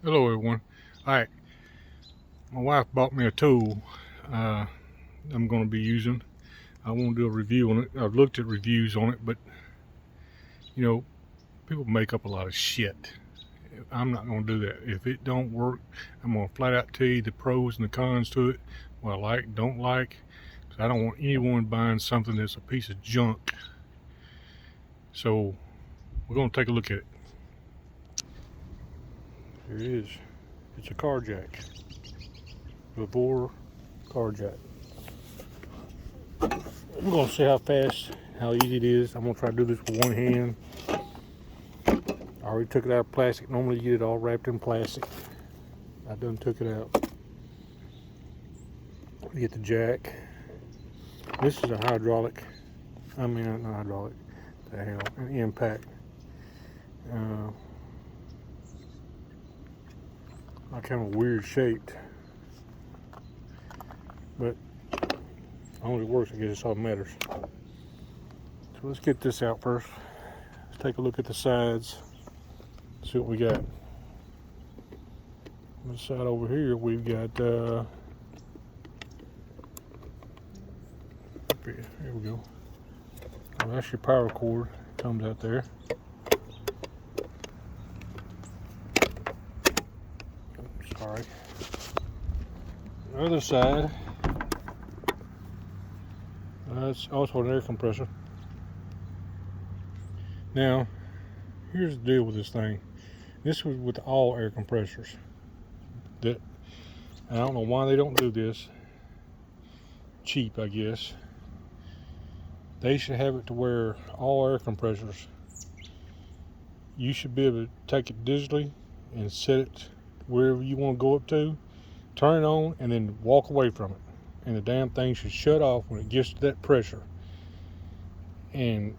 Hello, everyone. All right, my wife bought me a tool uh, I'm going to be using. I won't do a review on it. I've looked at reviews on it, but you know, people make up a lot of shit. I'm not going to do that. If it don't work, I'm going to flat out tell you the pros and the cons to it, what I like, don't like. 'Cause I don't want anyone buying something that's a piece of junk. So we're going to take a look at it. Here it is. It's a car jack, vevor car jack. I'm going to see how fast, how easy it is. I'm going to try to do this with one hand. I already took it out of plastic. Normally you get it all wrapped in plastic. I done took it out. Get the jack. This is a hydraulic. I mean, not hydraulic. The hell, an impact. Kind of weird shaped, but as long as it works, I guess it's all that matters. So let's get this out first. Let's take a look at the sides. See what we got. On this side over here, we've got. Here we go. Well, that's your power cord. Comes out there. Sorry. The other side, that's also an air compressor. Now, here's the deal with this thing. This was with all air compressors. That I don't know why they don't do this. Cheap, I guess. They should have it to where all air compressors, you should be able to take it digitally and set it wherever you want to go up to, turn it on, and then walk away from it. And the damn thing should shut off when it gets to that pressure. And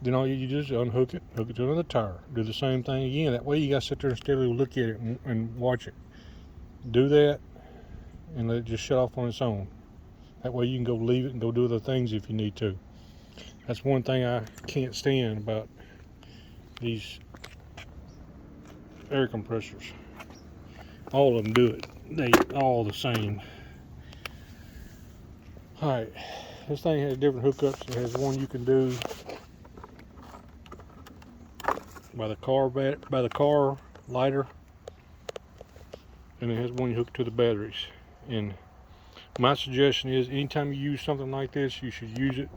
then all you do is unhook it, hook it to another tire, do the same thing again. That way you got to sit there and steadily look at it and watch it. Do that and let it just shut off on its own. That way you can go leave it and go do other things if you need to. That's one thing I can't stand about these air compressors. All of them do it. They all the same. Alright, this thing has different hookups. It has one you can do by the car lighter, and it has one you hook to the batteries. And my suggestion is, anytime you use something like this, you should use it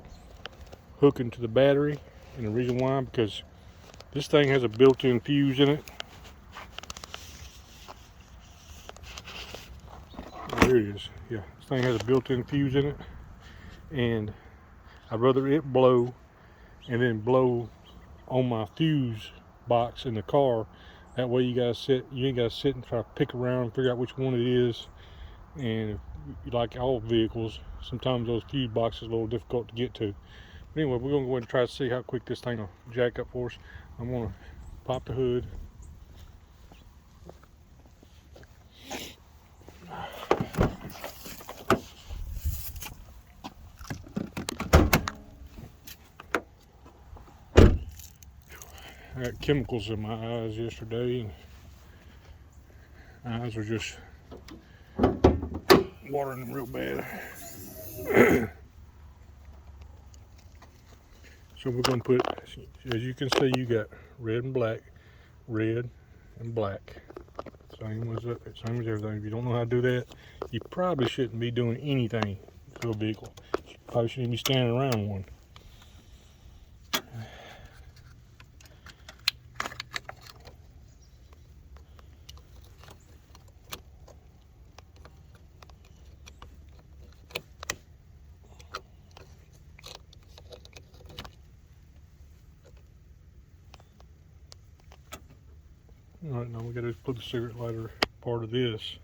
hooking to the battery. And the reason why, because this thing has a built-in fuse in it. There it is. Yeah, this thing has a built-in fuse in it, and I'd rather it blow and then blow on my fuse box in the car. That way you ain't gotta sit and try to pick around and figure out which one it is. And like all vehicles, sometimes those fuse boxes are a little difficult to get to. But anyway, we're gonna go ahead and try to see how quick this thing will jack up for us. I'm gonna pop the hood. I got chemicals in my eyes yesterday, and my eyes were just watering them real bad. So we're going to put, as you can see, you got red and black, red and black. Same as everything. If you don't know how to do that, you probably shouldn't be doing anything to a vehicle. You probably shouldn't be standing around one. Alright, now we got to put the cigarette lighter part of this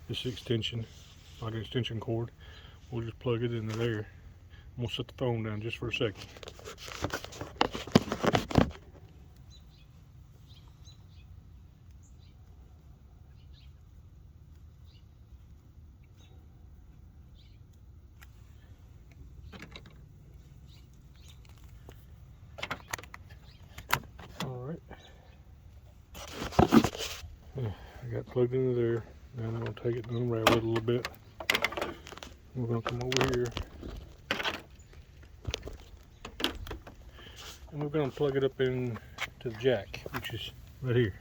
extension, like an extension cord. We'll just plug it into there. I'm going to set the phone down just for a second. Alright. I got plugged into there. Now I'm going to take it and unravel it a little bit. We're going to come over here. And we're going to plug it up into the jack, which is right here.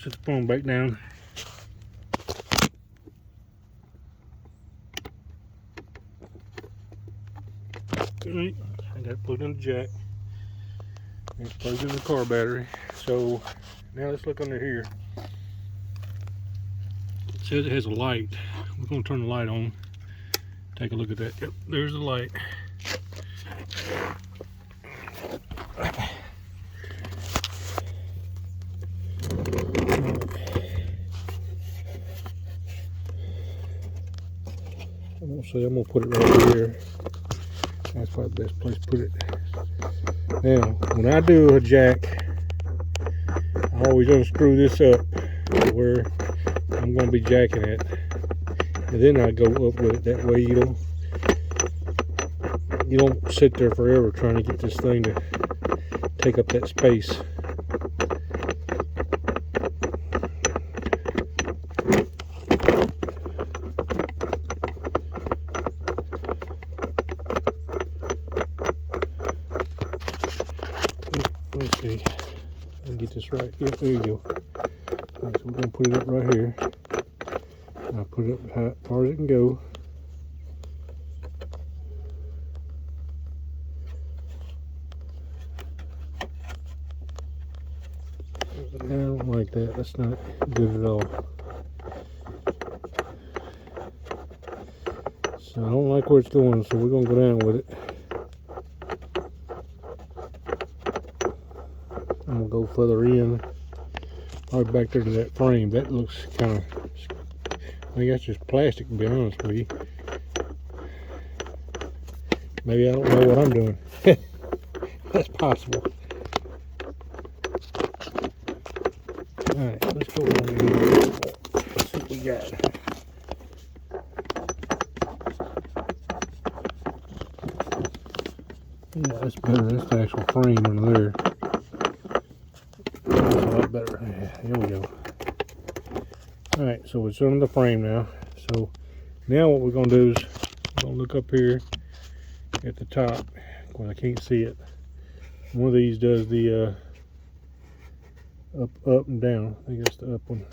Set the phone back down. Alright, I got it plugged in the jack. And it's plugged in the car battery. So now let's look under here. It says it has a light. We're going to turn the light on. Take a look at that. Yep, there's the light. I'm going to put it right here. That's probably the best place to put it. Now, when I do a jack, I always unscrew this up to where I'm going to be jacking it. And then I go up with it. That way you don't sit there forever trying to get this thing to take up that space. Let's see. I'll get this right. Yep, there you go. Right, so we're going to put it up right here. I'll put it up as far as it can go. I don't like that. That's not good at all. So I don't like where it's going, so we're going to go down with it. I'm going to go further in. Probably back there to that frame. That looks kind of... I think that's just plastic, to be honest with you. Maybe I don't know what I'm doing. That's possible. Alright, let's go over here. Let's see what we got. Yeah, that's better. That's the actual frame under there. That's a lot better. Yeah, here we go. Alright, so it's under the frame now. So now what we're going to do is we're going to look up here at the top. Well, I can't see it. One of these does the up and down. I think that's the up one.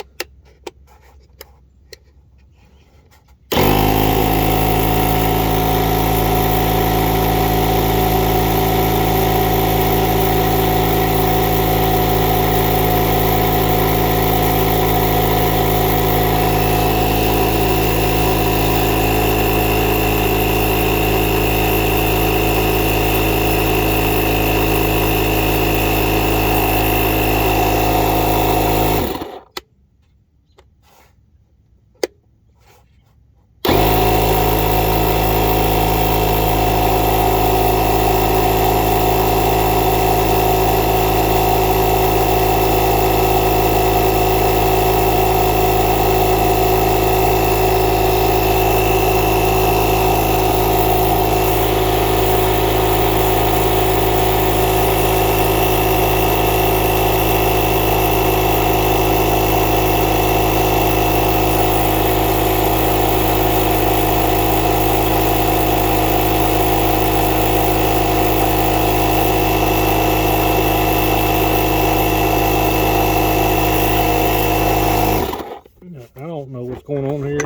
Going on here,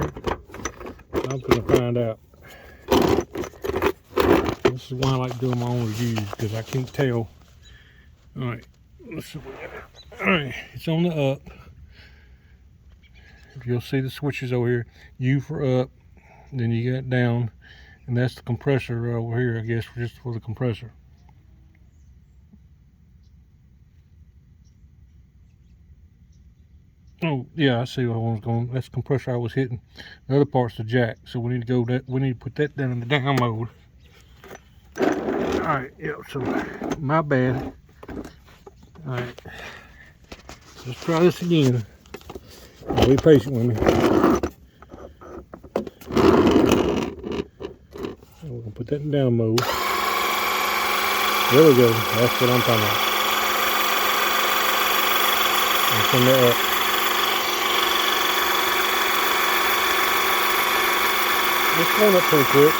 I'm going to find out. This is why I like doing my own reviews, because I can't tell. Alright, let's see what we got. Alright, it's on the up. You'll see the switches over here. U for up, then you got down, and that's the compressor over here, I guess, just for the compressor. Oh yeah, I see what one's going. That's the compressor I was hitting. The other part's the jack, so we need to go that. We need to put that down in the down mode. All right, yeah. So my bad. All right, let's try this again. Be patient with me. So we're gonna put that in down mode. There we go. That's what I'm talking about. And turn that up. It's going up pretty quick.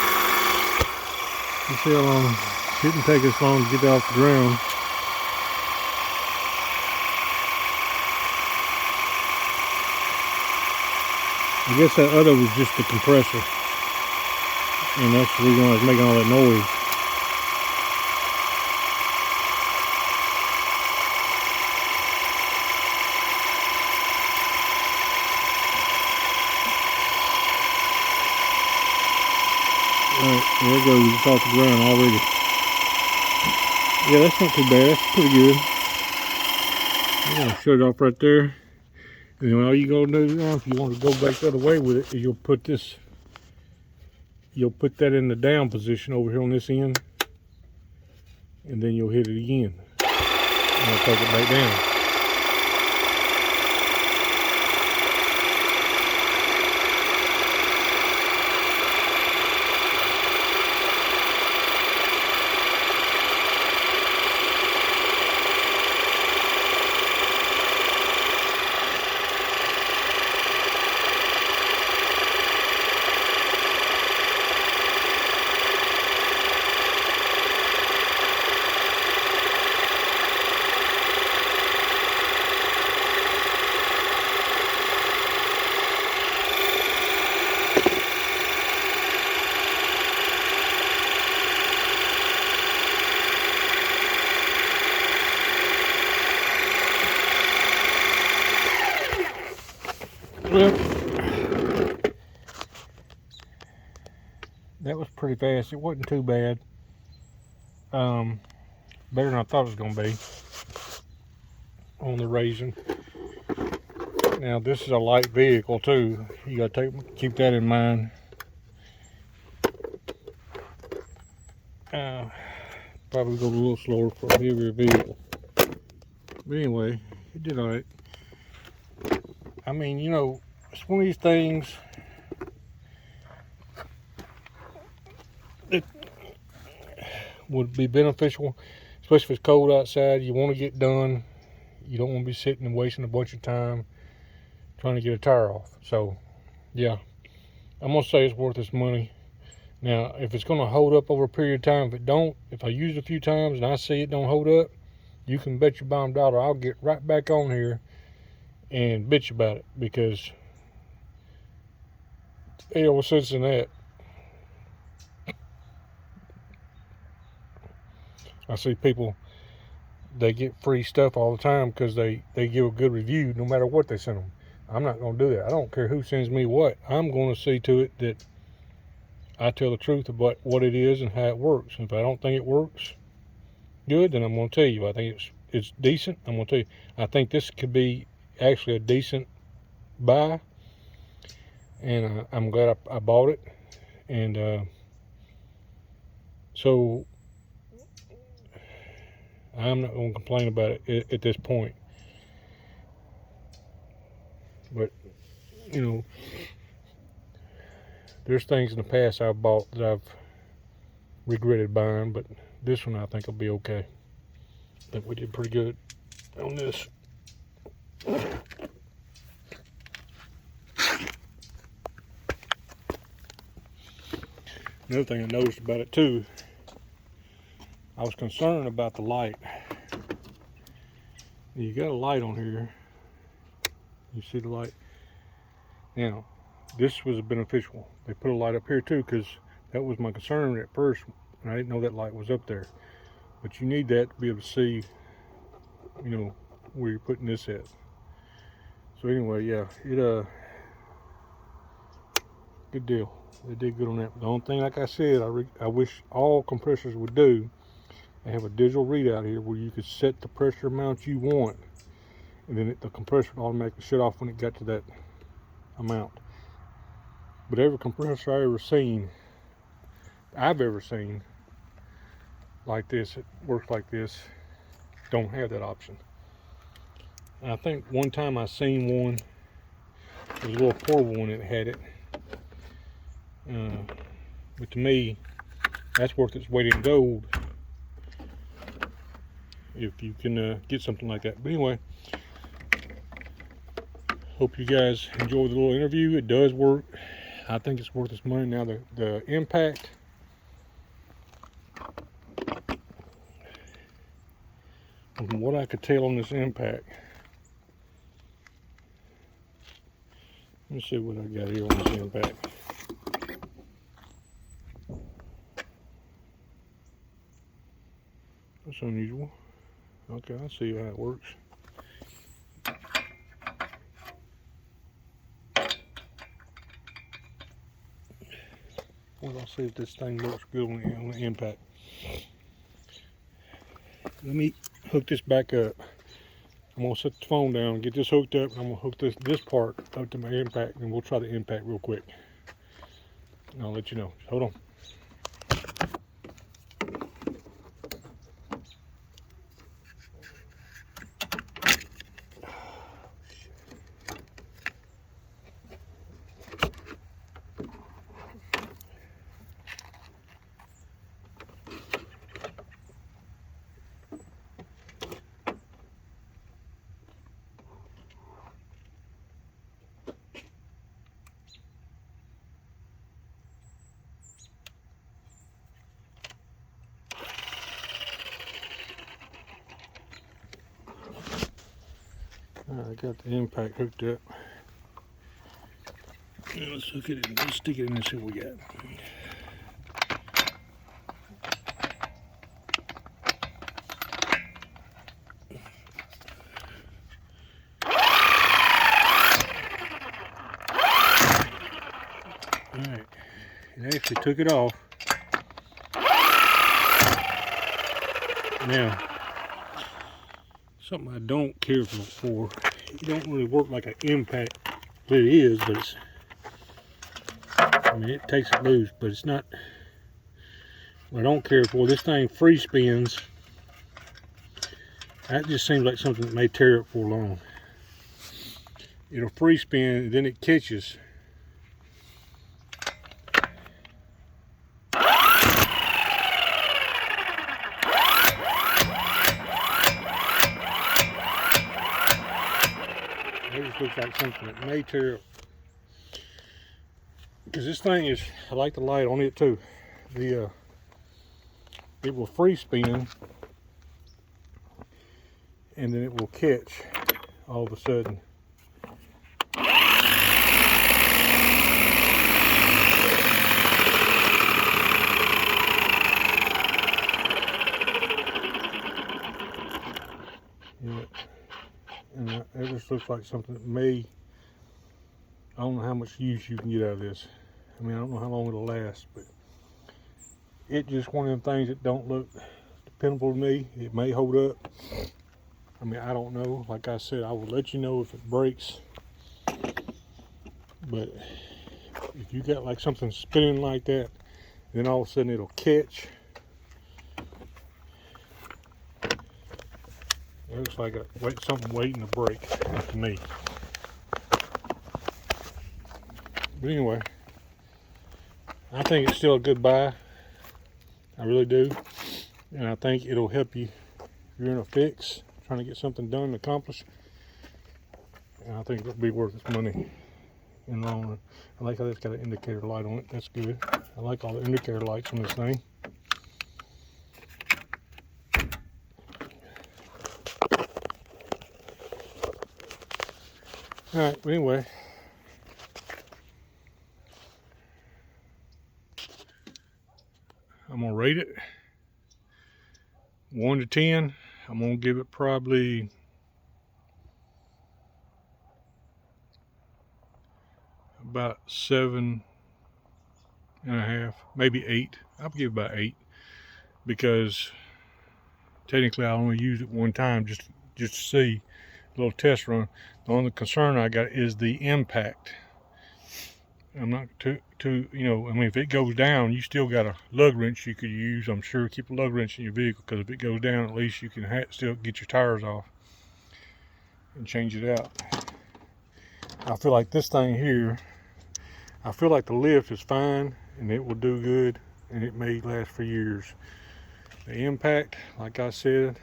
You see how long, it shouldn't take us long to get off the ground. I guess that other was just the compressor, and that's the reason why it's making all that noise. Alright, there it goes, it's off the ground already. Yeah, that's not too bad, that's pretty good. I'm gonna shut it off right there. And then all you gonna do now, if you want to go back the other way with it, is you'll put that in the down position over here on this end, and then you'll hit it again, and it'll take it back down. Well, that was pretty fast. It wasn't too bad. Better than I thought it was going to be on the raising. Now, this is a light vehicle too. You got to keep that in mind. Probably go a little slower for a heavier vehicle. But anyway, it did all right. I mean, you know, it's one of these things that would be beneficial, especially if it's cold outside. You want to get done. You don't want to be sitting and wasting a bunch of time trying to get a tire off. So, yeah, I'm going to say it's worth its money. Now, if it's going to hold up over a period of time, if I use it a few times and I see it don't hold up, you can bet your bottom dollar I'll get right back on here and bitch about it, because ain't no sense in that. I see people, they get free stuff all the time because they give a good review no matter what they send them. I'm not going to do that. I don't care who sends me what. I'm going to see to it that I tell the truth about what it is and how it works. If I don't think it works good, then I'm going to tell you. I think it's decent. I'm going to tell you. I think this could be actually a decent buy, and I'm glad I bought it. And so I'm not going to complain about it at this point. But, you know, there's things in the past I've bought that I've regretted buying, but this one I think will be okay. I think we did pretty good on this. Another thing I noticed about it too, I was concerned about the light. You got a light on here. You see the light? Now, this was beneficial. They put a light up here too, because that was my concern at first, and I didn't know that light was up there. But you need that to be able to see, you know, where you're putting this at. So anyway, yeah, good deal. They did good on that. The only thing, like I said, I wish all compressors would do, they have a digital readout here where you could set the pressure amount you want, and then the compressor would automatically shut off when it got to that amount. But every compressor I've ever seen like this, it works like this, don't have that option. And I think one time I seen one, it was a little portable one that had it. But to me, that's worth its weight in gold if you can get something like that. But anyway, Hope you guys enjoyed the little interview. It does work. I think it's worth its money. Now the impact, from what I could tell on this impact, let me see what I got here on this impact. That's unusual. Okay, I see how it works. Well, I'll see if this thing looks good on the impact. Let me hook this back up. I'm gonna set the phone down, get this hooked up, and I'm gonna hook this part up to my impact, and we'll try the impact real quick. And I'll let you know. Hold on. All right, I got the impact hooked up. Now let's hook it in. Let's stick it in and see what we got. All right, it actually took it off. Now, something I don't care for, it don't really work like an impact, but it is, but it's, I mean, it takes it loose, but it's not, what I don't care for, this thing free spins. That just seems like something that may tear it for long. It'll free spin, and then it catches. It just looks like something that may tear up. Because this thing is, I like the light on it too. It will free spin, and then it will catch all of a sudden. Yeah. And it just looks like something that may, I don't know how much use you can get out of this. I mean, I don't know how long it'll last, but it's just one of them things that don't look dependable to me. It may hold up. I mean, I don't know. Like I said, I will let you know if it breaks. But if you got like something spinning like that, then all of a sudden it'll catch. It looks like something waiting to break to me. But anyway, I think it's still a good buy. I really do. And I think it'll help you if you're in a fix, trying to get something done, accomplished. And I think it'll be worth its money in the long run. I like how it's got an indicator light on it. That's good. I like all the indicator lights on this thing. Alright, but anyway. I'm gonna rate it 1 to 10. I'm gonna give it probably about 7.5, maybe 8. I'll give it about 8 because technically I only used it one time just to see a little test run. The only concern I got is the impact. I'm not too, you know, I mean, if it goes down, you still got a lug wrench you could use. I'm sure keep a lug wrench in your vehicle, because if it goes down, at least you can still get your tires off and change it out. I feel like this thing here, I feel like the lift is fine and it will do good and it may last for years. The impact, like I said,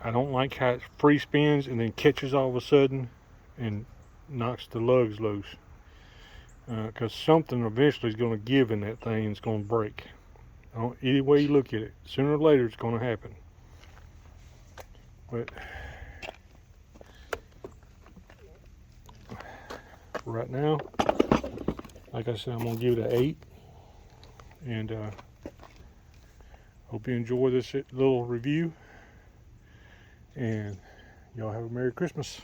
I don't like how it free spins and then catches all of a sudden. and knocks the lugs loose. Because something eventually is going to give in that thing and it's going to break. Either way you look at it, sooner or later it's going to happen. But right now, like I said, I'm going to give it an 8. And hope you enjoy this little review. And y'all have a Merry Christmas.